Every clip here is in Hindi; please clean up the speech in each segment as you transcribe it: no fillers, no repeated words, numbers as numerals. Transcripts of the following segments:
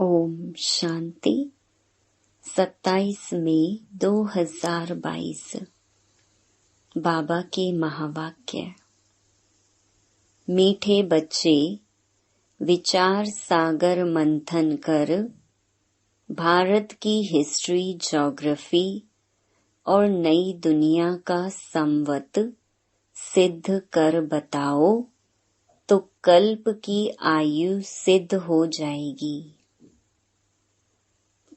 ओम शांति। 27 मई 2022। बाबा के महावाक्य। मीठे बच्चे, विचार सागर मंथन कर भारत की हिस्ट्री, ज्योग्राफी और नई दुनिया का संवत सिद्ध कर बताओ तो कल्प की आयु सिद्ध हो जाएगी।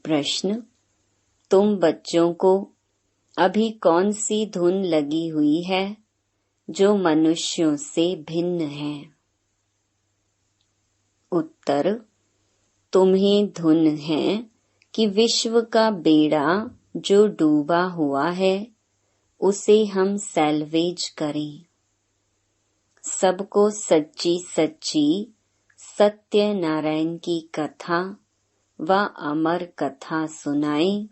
प्रश्न: तुम बच्चों को अभी कौन सी धुन लगी हुई है जो मनुष्यों से भिन्न है? उत्तर: तुम्हें धुन है कि विश्व का बेड़ा जो डूबा हुआ है उसे हम सैल्वेज करें। सबको सच्ची सच्ची सत्य नारायण की कथा व अमर कथा सुनाएं,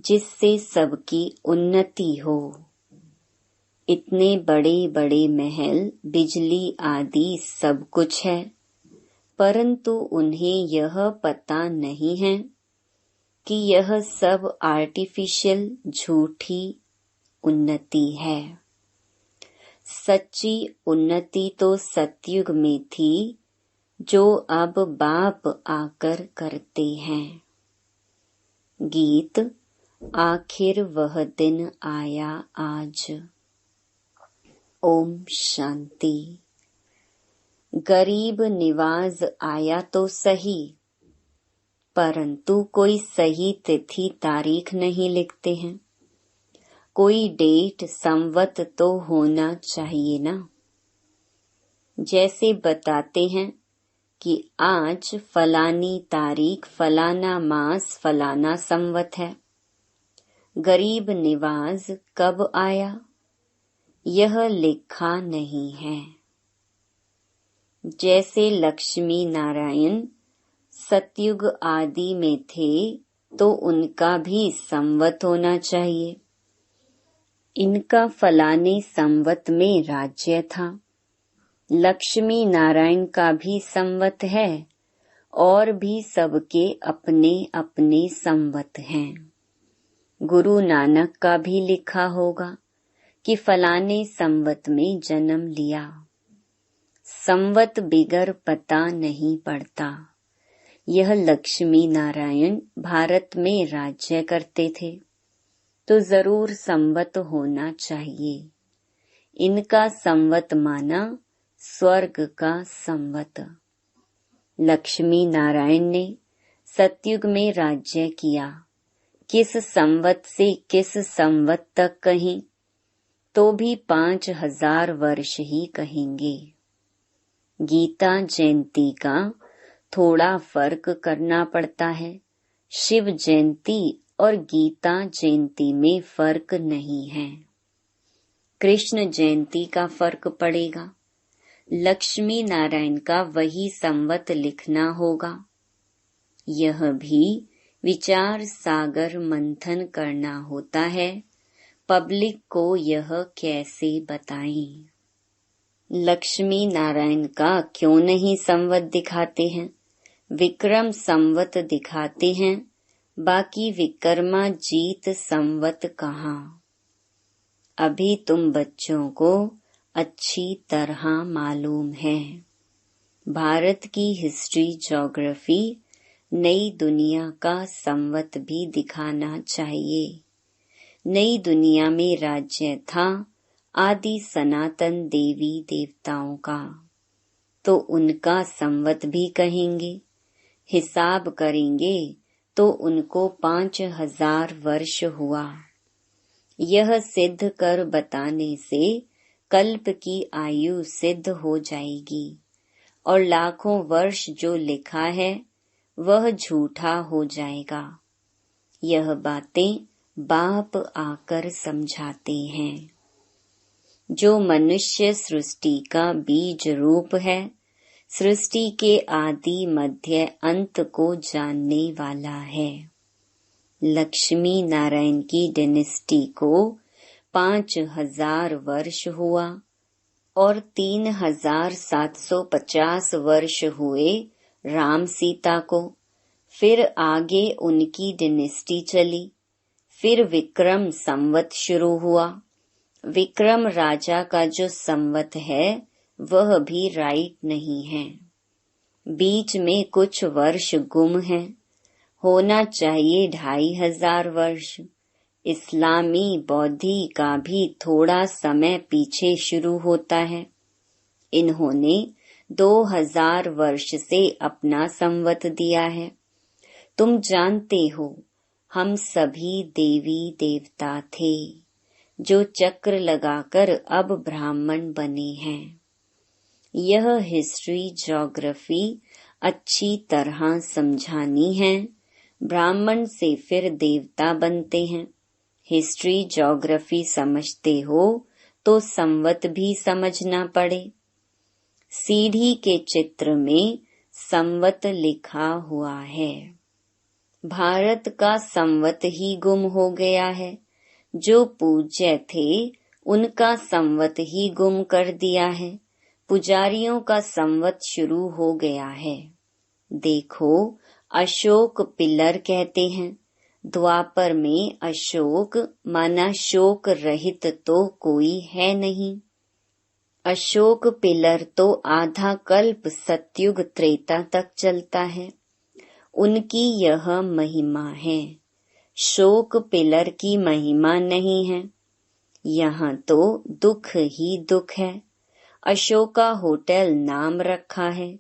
जिससे सबकी उन्नति हो। इतने बड़े बड़े महल, बिजली आदि सब कुछ है, परंतु उन्हें यह पता नहीं है कि यह सब आर्टिफिशियल झूठी उन्नति है। सच्ची उन्नति तो सतयुग में थी, जो अब बाप आकर करते हैं। गीत: आखिर वह दिन आया आज। ओम शांति। गरीब निवाज आया तो सही, परंतु कोई सही तिथि तारीख नहीं लिखते हैं। कोई डेट संवत तो होना चाहिए ना। जैसे बताते हैं कि आज फलानी तारीख, फलाना मास, फलाना संवत है। गरीब निवाज कब आया यह लिखा नहीं है। जैसे लक्ष्मी नारायण सतयुग आदि में थे तो उनका भी संवत होना चाहिए। इनका फलाने संवत में राज्य था। लक्ष्मी नारायण का भी संवत है और भी सबके अपने अपने संवत हैं। गुरु नानक का भी लिखा होगा कि फलाने संवत में जन्म लिया। संवत बिगर पता नहीं पड़ता। यह लक्ष्मी नारायण भारत में राज्य करते थे तो जरूर संवत होना चाहिए। इनका संवत माना स्वर्ग का संवत। लक्ष्मी नारायण ने सतयुग में राज्य किया। किस संवत से किस संवत तक कहें तो भी 5000 वर्ष ही कहेंगे। गीता जयंती का थोड़ा फर्क करना पड़ता है। शिव जयंती और गीता जयंती में फर्क नहीं है। कृष्ण जयंती का फर्क पड़ेगा। लक्ष्मी नारायण का वही संवत लिखना होगा। यह भी विचार सागर मंथन करना होता है। पब्लिक को यह कैसे बताएं? लक्ष्मी नारायण का क्यों नहीं संवत दिखाते हैं? विक्रम संवत दिखाते हैं, बाकी विक्रमा जीत संवत कहाँ? अभी तुम बच्चों को अच्छी तरह मालूम है। भारत की हिस्ट्री, ज्योग्राफी, नई दुनिया का संवत भी दिखाना चाहिए। नई दुनिया में राज्य था आदि सनातन देवी देवताओं का, तो उनका संवत भी कहेंगे। हिसाब करेंगे तो उनको 5000 वर्ष हुआ। यह सिद्ध कर बताने से कल्प की आयु सिद्ध हो जाएगी और लाखों वर्ष जो लिखा है वह झूठा हो जाएगा। यह बातें बाप आकर समझाते हैं। जो मनुष्य सृष्टि का बीज रूप है, सृष्टि के आदि मध्य अंत को जानने वाला है। लक्ष्मी नारायण की डायनेस्टी को 5000 वर्ष हुआ और 3750 वर्ष हुए राम सीता को, फिर आगे उनकी डिनेस्टी चली। फिर विक्रम संवत शुरू हुआ। विक्रम राजा का जो संवत है वह भी राइट नहीं है। बीच में कुछ वर्ष गुम है। होना चाहिए 2500 वर्ष। इस्लामी बौद्धि का भी थोड़ा समय पीछे शुरू होता है। इन्होंने 2000 वर्ष से अपना संवत दिया है। तुम जानते हो हम सभी देवी देवता थे जो चक्र लगाकर अब ब्राह्मण बने हैं। यह हिस्ट्री ज्योग्राफी अच्छी तरह समझानी है। ब्राह्मण से फिर देवता बनते हैं। हिस्ट्री ज्योग्राफी समझते हो तो संवत भी समझना पड़े। सीढ़ी के चित्र में संवत लिखा हुआ है। भारत का संवत ही गुम हो गया है। जो पूज्य थे उनका संवत ही गुम कर दिया है। पुजारियों का संवत शुरू हो गया है। देखो अशोक पिलर कहते हैं। द्वापर में अशोक माना शोक रहित तो कोई है नहीं। अशोक पिलर तो आधा कल्प सतयुग त्रेता तक चलता है। उनकी यह महिमा है। शोक पिलर की महिमा नहीं है। यहाँ तो दुख ही दुख है। अशोका होटल नाम रखा है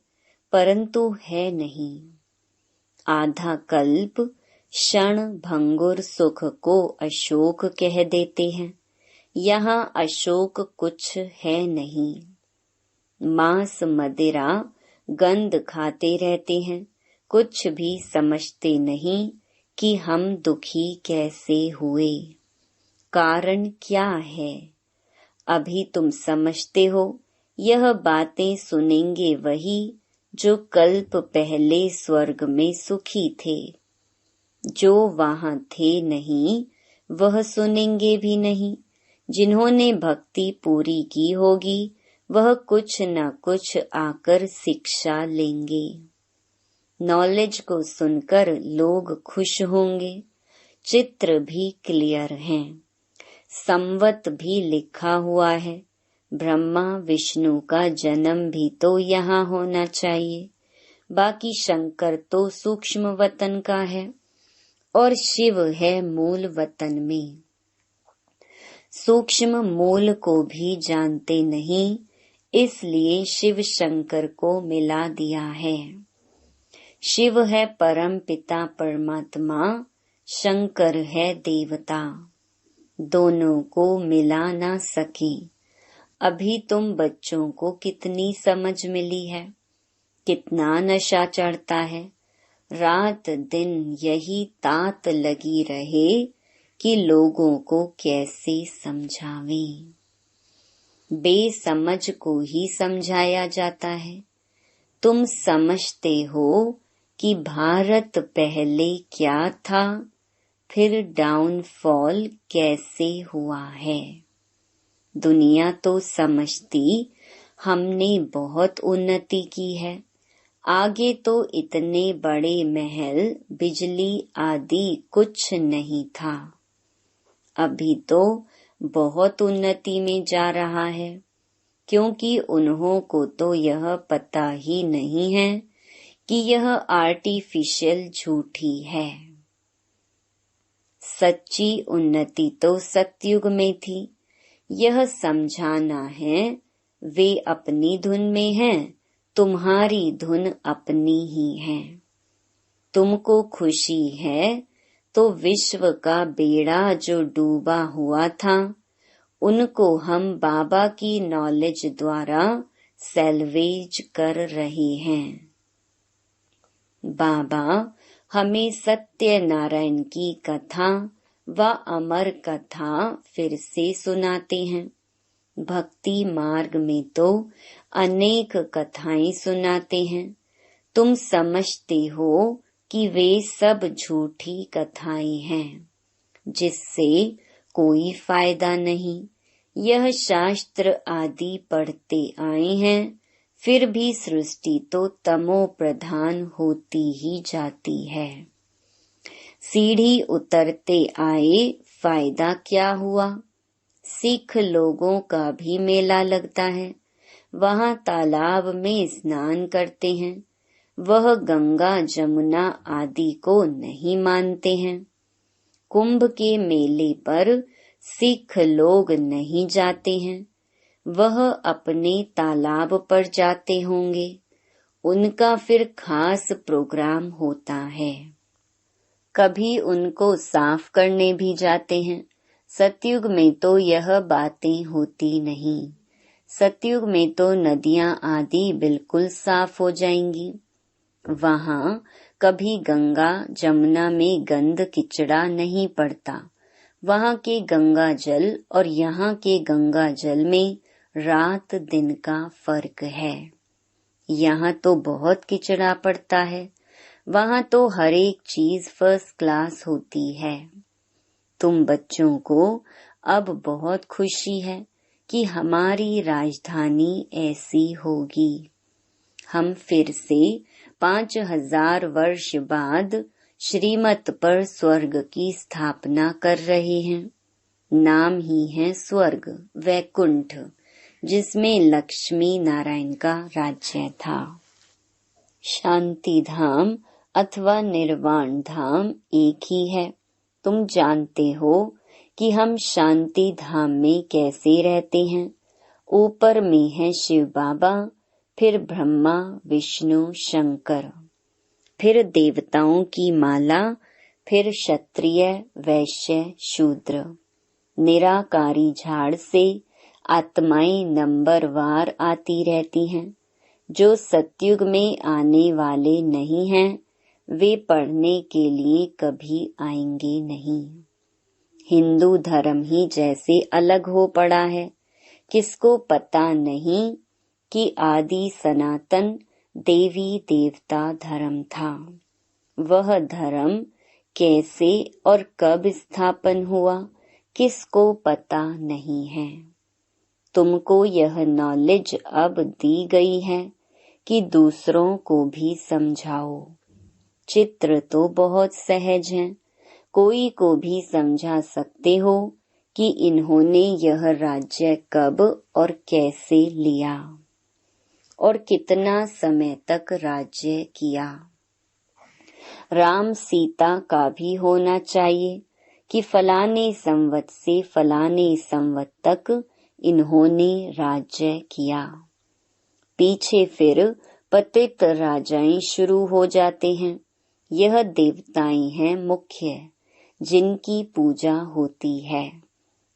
परंतु है नहीं। आधा कल्प क्षण भंगुर सुख को अशोक कह देते हैं। यहाँ अशोक कुछ है नहीं। मांस मदिरा गंध खाते रहते हैं। कुछ भी समझते नहीं कि हम दुखी कैसे हुए। कारण क्या है? अभी तुम समझते हो। यह बातें सुनेंगे वही जो कल्प पहले स्वर्ग में सुखी थे। जो वहां थे नहीं वह सुनेंगे भी नहीं। जिन्होंने भक्ति पूरी की होगी वह कुछ न कुछ आकर शिक्षा लेंगे। नॉलेज को सुनकर लोग खुश होंगे। चित्र भी क्लियर हैं। संवत भी लिखा हुआ है। ब्रह्मा विष्णु का जन्म भी तो यहाँ होना चाहिए। बाकी शंकर तो सूक्ष्म वतन का है और शिव है मूल वतन में। सूक्ष्म मूल को भी जानते नहीं, इसलिए शिव शंकर को मिला दिया है। शिव है परम पिता परमात्मा, शंकर है देवता। दोनों को मिला ना सके। अभी तुम बच्चों को कितनी समझ मिली है, कितना नशा चढ़ता है। रात दिन यही तात लगी रहे कि लोगों को कैसे समझावें। बेसमझ को ही समझाया जाता है। तुम समझते हो कि भारत पहले क्या था, फिर डाउनफॉल कैसे हुआ है। दुनिया तो समझती हमने बहुत उन्नति की है। आगे तो इतने बड़े महल, बिजली आदि कुछ नहीं था। अभी तो बहुत उन्नति में जा रहा है, क्योंकि उन्हों को तो यह पता ही नहीं है कि यह आर्टिफिशियल झूठी है। सच्ची उन्नति तो सतयुग में थी। यह समझाना है वे अपनी धुन में हैं, तुम्हारी धुन अपनी ही है। तुमको खुशी है तो विश्व का बेड़ा जो डूबा हुआ था उनको हम बाबा की नॉलेज द्वारा सैल्वेज कर रहे हैं। बाबा हमें सत्य नारायण की कथा व अमर कथा फिर से सुनाते हैं। भक्ति मार्ग में तो अनेक कथाएं सुनाते हैं। तुम समझते हो कि वे सब झूठी कथाएं हैं, जिससे कोई फायदा नहीं। यह शास्त्र आदि पढ़ते आए हैं, फिर भी सृष्टि तो तमो प्रधान होती ही जाती है। सीढ़ी उतरते आए फायदा क्या हुआ? सिख लोगों का भी मेला लगता है, वहाँ तालाब में स्नान करते हैं। वह गंगा जमुना आदि को नहीं मानते हैं। कुंभ के मेले पर सिख लोग नहीं जाते हैं, वह अपने तालाब पर जाते होंगे। उनका फिर खास प्रोग्राम होता है। कभी उनको साफ करने भी जाते हैं। सतयुग में तो यह बातें होती नहीं। सतयुग में तो नदियां आदि बिल्कुल साफ हो जाएंगी। वहाँ कभी गंगा जमुना में गंद किचड़ा नहीं पड़ता। वहाँ के गंगा जल और यहाँ के गंगा जल में रात दिन का फर्क है। यहाँ तो बहुत किचड़ा पड़ता है, वहाँ तो हर एक चीज फर्स्ट क्लास होती है। तुम बच्चों को अब बहुत खुशी है कि हमारी राजधानी ऐसी होगी। हम फिर से 5000 वर्ष बाद श्रीमत पर स्वर्ग की स्थापना कर रहे हैं। नाम ही है स्वर्ग, वैकुंठ, जिसमें लक्ष्मी नारायण का राज्य था। शांति धाम अथवा निर्वाण धाम एक ही है। तुम जानते हो कि हम शांति धाम में कैसे रहते हैं। ऊपर में है शिव बाबा, फिर ब्रह्मा विष्णु शंकर, फिर देवताओं की माला, फिर क्षत्रिय वैश्य शूद्र। निराकारी झाड़ से आत्माएं नंबरवार आती रहती हैं। जो सतयुग में आने वाले नहीं हैं, वे पढ़ने के लिए कभी आएंगे नहीं। हिंदू धर्म ही जैसे अलग हो पड़ा है। किसको पता नहीं कि आदि सनातन देवी देवता धर्म था। वह धर्म कैसे और कब स्थापन हुआ, किसको पता नहीं है। तुमको यह नॉलेज अब दी गई है कि दूसरों को भी समझाओ। चित्र तो बहुत सहज हैं, कोई को भी समझा सकते हो कि इन्होंने यह राज्य कब और कैसे लिया और कितना समय तक राज्य किया। राम सीता का भी होना चाहिए कि फलाने संवत से फलाने संवत तक इन्होंने राज्य किया। पीछे फिर पतित राजाएं शुरू हो जाते हैं। यह देवताएं हैं मुख्य, जिनकी पूजा होती है।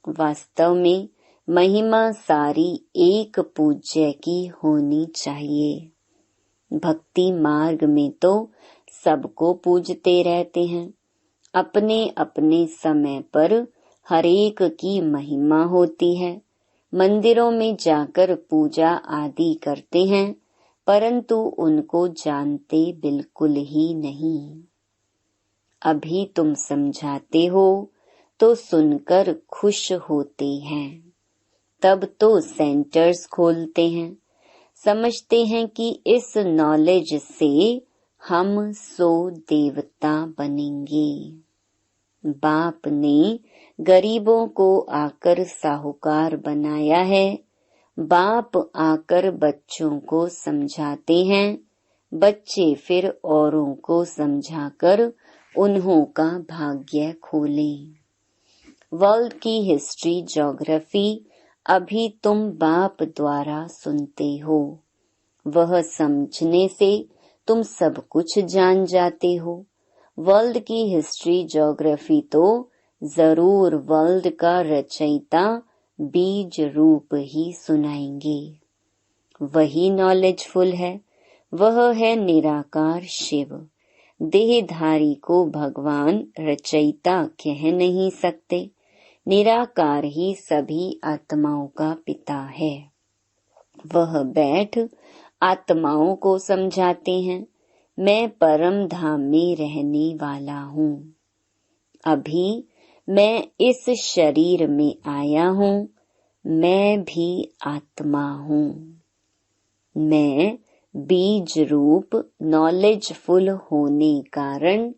वास्तव में महिमा सारी एक पूज्य की होनी चाहिए। भक्ति मार्ग में तो सबको पूजते रहते हैं। अपने अपने समय पर हरेक की महिमा होती है। मंदिरों में जाकर पूजा आदि करते हैं, परंतु उनको जानते बिल्कुल ही नहीं। अभी तुम समझाते हो तो सुनकर खुश होते हैं। तब तो सेंटर्स खोलते हैं। समझते हैं कि इस नॉलेज से हम 100 देवता बनेंगे। बाप ने गरीबों को आकर साहूकार बनाया है। बाप आकर बच्चों को समझाते हैं। बच्चे फिर औरों को समझाकर उन्हों का भाग्य खोलें। वर्ल्ड की हिस्ट्री ज्योग्राफी अभी तुम बाप द्वारा सुनते हो। वह समझने से तुम सब कुछ जान जाते हो। वर्ल्ड की हिस्ट्री ज्योग्राफी तो जरूर वर्ल्ड का रचयिता बीज रूप ही सुनाएंगे। वही नॉलेजफुल है। वह है निराकार शिव। देहधारी को भगवान रचयिता कह नहीं सकते। निराकार ही सभी आत्माओं का पिता है। वह बैठ आत्माओं को समझाते हैं, मैं परम धाम में रहने वाला हूँ। अभी मैं इस शरीर में आया हूँ, मैं भी आत्मा हूँ। मैं बीज रूप नॉलेजफुल होने कारण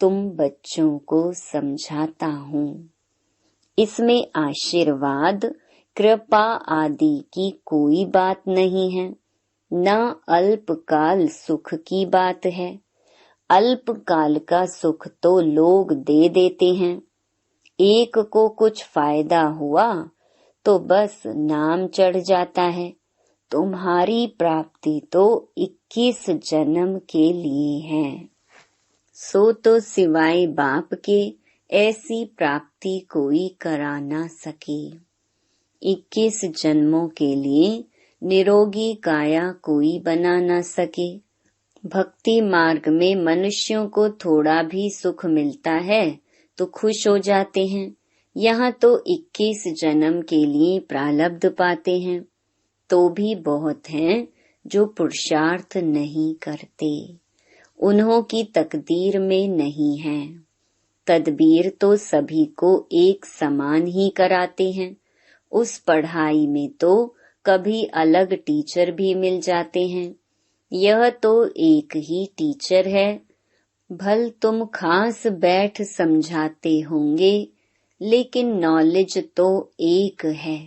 तुम बच्चों को समझाता हूँ। इसमें आशीर्वाद, कृपा आदि की कोई बात नहीं है, न अल्पकाल सुख की बात है। अल्पकाल का सुख तो लोग दे देते हैं। एक को कुछ फायदा हुआ तो बस नाम चढ़ जाता है। तुम्हारी प्राप्ति तो 21 जन्म के लिए है। सो तो सिवाय बाप के ऐसी प्राप्ति कोई करा ना सके। 21 जन्मों के लिए निरोगी काया कोई बना ना सके। भक्ति मार्ग में मनुष्यों को थोड़ा भी सुख मिलता है तो खुश हो जाते हैं। यहाँ तो 21 जन्म के लिए प्रारब्ध पाते हैं, तो भी बहुत हैं जो पुरुषार्थ नहीं करते। उन्हों की तकदीर में नहीं है। तदबीर तो सभी को एक समान ही कराते हैं। उस पढ़ाई में तो कभी अलग टीचर भी मिल जाते हैं। यह तो एक ही टीचर है। भल तुम खास बैठ समझाते होंगे, लेकिन नॉलेज तो एक है।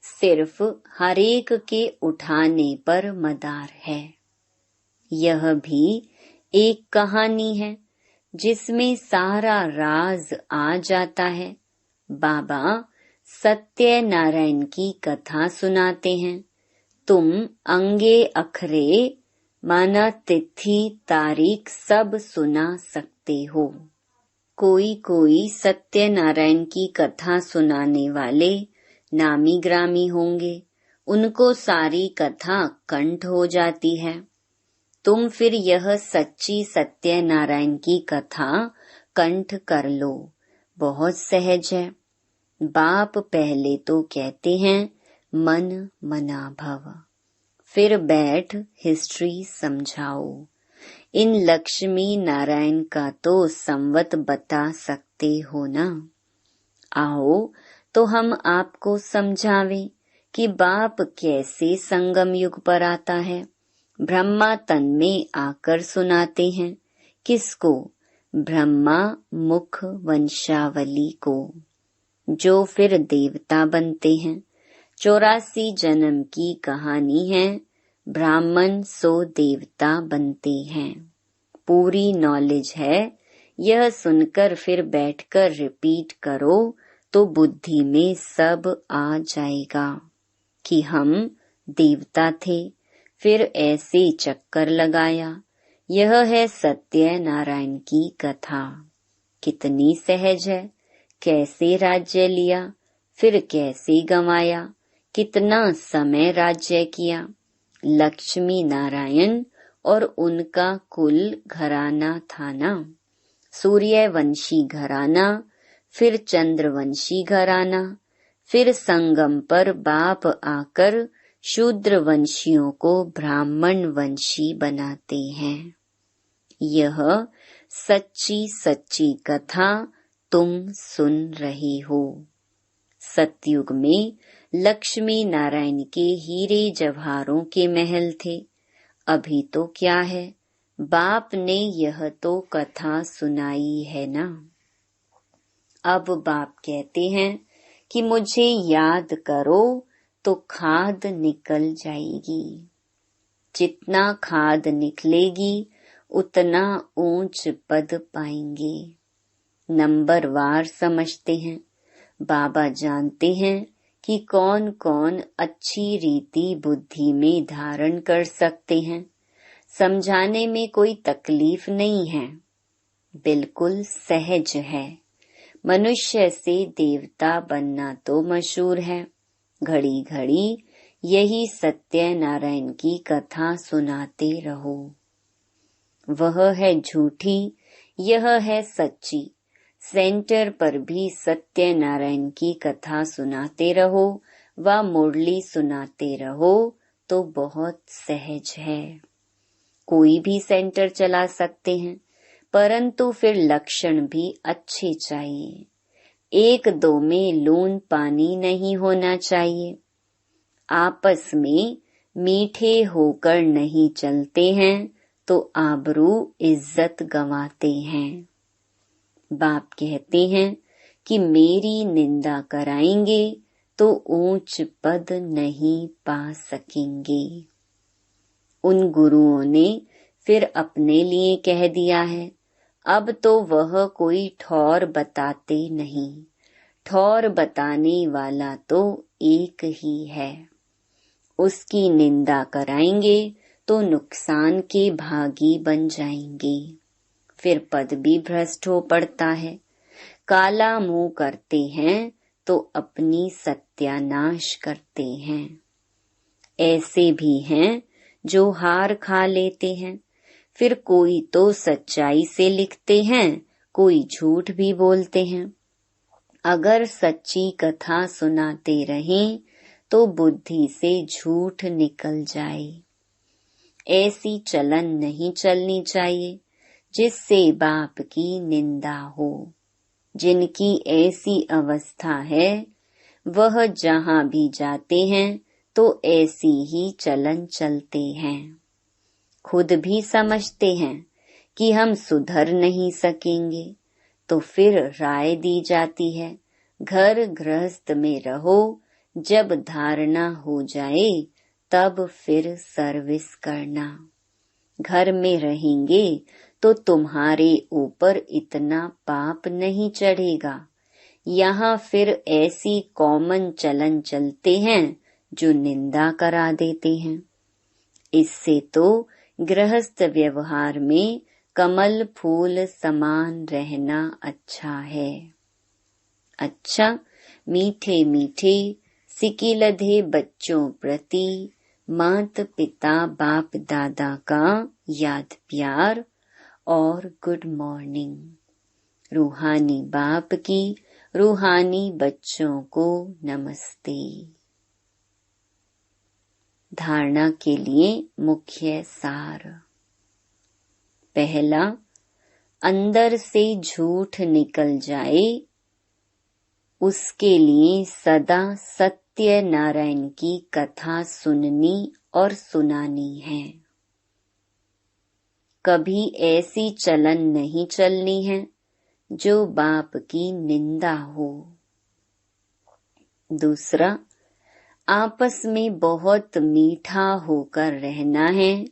सिर्फ हर एक के उठाने पर मदार है। यह भी एक कहानी है जिसमें सारा राज आ जाता है। बाबा सत्यनारायण की कथा सुनाते हैं। तुम अंगे अखरे माना तिथि तारीख सब सुना सकते हो। कोई कोई सत्यनारायण की कथा सुनाने वाले नामी ग्रामी होंगे, उनको सारी कथा कंठ हो जाती है। तुम फिर यह सच्ची सत्यनारायण की कथा कंठ कर लो, बहुत सहज है। बाप पहले तो कहते हैं मन मना भव, फिर बैठ हिस्ट्री समझाओ। इन लक्ष्मी नारायण का तो संवत बता सकते हो ना। आओ तो हम आपको समझावें कि बाप कैसे संगम युग पर आता है। ब्रह्मा तन में आकर सुनाते हैं। किसको? ब्रह्मा मुख वंशावली को, जो फिर देवता बनते हैं। 84 जन्म की कहानी है। ब्राह्मण सो देवता बनते हैं। पूरी नॉलेज है। यह सुनकर फिर बैठकर रिपीट करो तो बुद्धि में सब आ जाएगा कि हम देवता थे, फिर ऐसे चक्कर लगाया। यह है सत्यनारायण की कथा। कितनी सहज है। कैसे राज्य लिया, फिर कैसे गंवाया, कितना समय राज्य किया। लक्ष्मी नारायण और उनका कुल घराना था ना। सूर्यवंशी घराना, फिर चंद्रवंशी घराना, फिर संगम पर बाप आकर शूद्र वंशियों को ब्राह्मण वंशी बनाते हैं। यह सच्ची सच्ची कथा तुम सुन रहे हो। सतयुग में लक्ष्मी नारायण के हीरे जवाहरों के महल थे। अभी तो क्या है, बाप ने यह तो कथा सुनाई है ना। अब बाप कहते हैं कि मुझे याद करो तो खाद निकल जाएगी। जितना खाद निकलेगी उतना ऊंच पद पाएंगे। नंबरवार समझते हैं। बाबा जानते हैं कि कौन कौन अच्छी रीति बुद्धि में धारण कर सकते हैं। समझाने में कोई तकलीफ नहीं है, बिल्कुल सहज है। मनुष्य से देवता बनना तो मशहूर है। घड़ी घड़ी यही सत्यनारायण की कथा सुनाते रहो। वह है झूठी, यह है सच्ची। सेंटर पर भी सत्यनारायण की कथा सुनाते रहो व मुरली सुनाते रहो तो बहुत सहज है। कोई भी सेंटर चला सकते हैं, परंतु फिर लक्षण भी अच्छे चाहिए। एक दो में लून पानी नहीं होना चाहिए। आपस में मीठे होकर नहीं चलते हैं तो आबरू इज्जत गंवाते हैं। बाप कहते हैं कि मेरी निंदा कराएंगे तो ऊंच पद नहीं पा सकेंगे। उन गुरुओं ने फिर अपने लिए कह दिया है, अब तो वह कोई ठौर बताते नहीं, ठौर बताने वाला तो एक ही है। उसकी निंदा कराएंगे तो नुकसान के भागी बन जाएंगे, फिर पद भी भ्रष्ट हो पड़ता है। काला मुंह करते हैं तो अपनी सत्यानाश करते हैं। ऐसे भी हैं जो हार खा लेते हैं, फिर कोई तो सच्चाई से लिखते हैं, कोई झूठ भी बोलते हैं। अगर सच्ची कथा सुनाते रहें तो बुद्धि से झूठ निकल जाए। ऐसी चलन नहीं चलनी चाहिए जिससे बाप की निंदा हो। जिनकी ऐसी अवस्था है वह जहाँ भी जाते हैं तो ऐसी ही चलन चलते हैं। खुद भी समझते हैं कि हम सुधर नहीं सकेंगे, तो फिर राय दी जाती है, घर गृहस्थ में रहो, जब धारणा हो जाए तब फिर सर्विस करना। घर में रहेंगे तो तुम्हारे ऊपर इतना पाप नहीं चढ़ेगा। यहाँ फिर ऐसी कॉमन चलन चलते हैं जो निंदा करा देते हैं। इससे तो गृहस्थ व्यवहार में कमल फूल समान रहना अच्छा है। अच्छा, मीठे मीठे सिकिलधे बच्चों प्रति मात पिता बाप दादा का याद प्यार और गुड मॉर्निंग। रूहानी बाप की रूहानी बच्चों को नमस्ते। धारणा के लिए मुख्य सार। पहला, अंदर से झूठ निकल जाए उसके लिए सदा सत्य नारायण की कथा सुननी और सुनानी है। कभी ऐसी चलन नहीं चलनी है जो बाप की निंदा हो। दूसरा, आपस में बहुत मीठा होकर रहना है,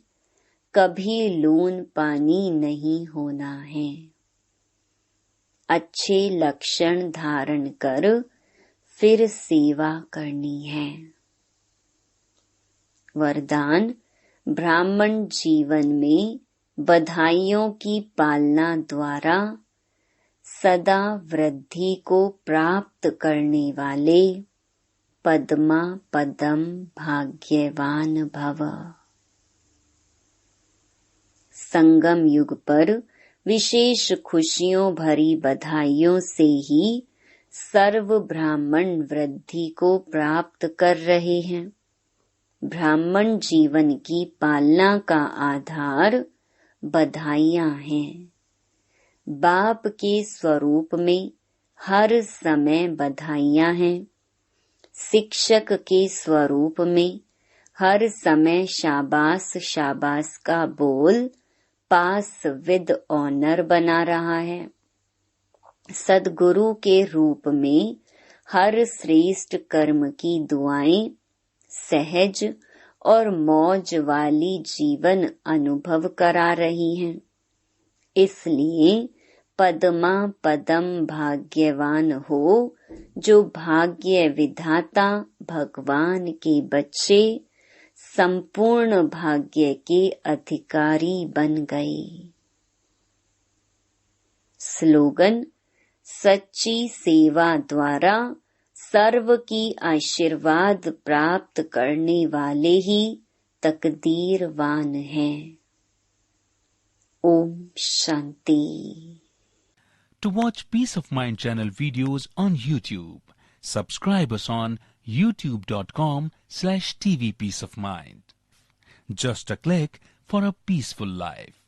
कभी लून पानी नहीं होना है। अच्छे लक्षण धारण कर फिर सेवा करनी है। वरदान, ब्राह्मण जीवन में बधाइयों की पालना द्वारा सदा वृद्धि को प्राप्त करने वाले पद्मा पदम भाग्यवान भव। संगम युग पर विशेष खुशियों भरी बधाइयों से ही सर्व ब्राह्मण वृद्धि को प्राप्त कर रहे हैं। ब्राह्मण जीवन की पालना का आधार बधाइयाँ हैं। बाप के स्वरूप में हर समय बधाइयाँ हैं। शिक्षक के स्वरूप में हर समय शाबाश शाबाश का बोल पास विद ऑनर बना रहा है। सद्गुरु के रूप में हर श्रेष्ठ कर्म की दुआएं सहज और मौज वाली जीवन अनुभव करा रही हैं। इसलिए पद्मा पदम भाग्यवान हो जो भाग्य विधाता भगवान के बच्चे संपूर्ण भाग्य के अधिकारी बन गए। स्लोगन, सच्ची सेवा द्वारा सर्व की आशीर्वाद प्राप्त करने वाले ही तकदीरवान हैं। Om Shanti. To watch Peace of Mind channel videos on YouTube, subscribe us on youtube.com/tvpeaceofmind. Just a click for a peaceful life.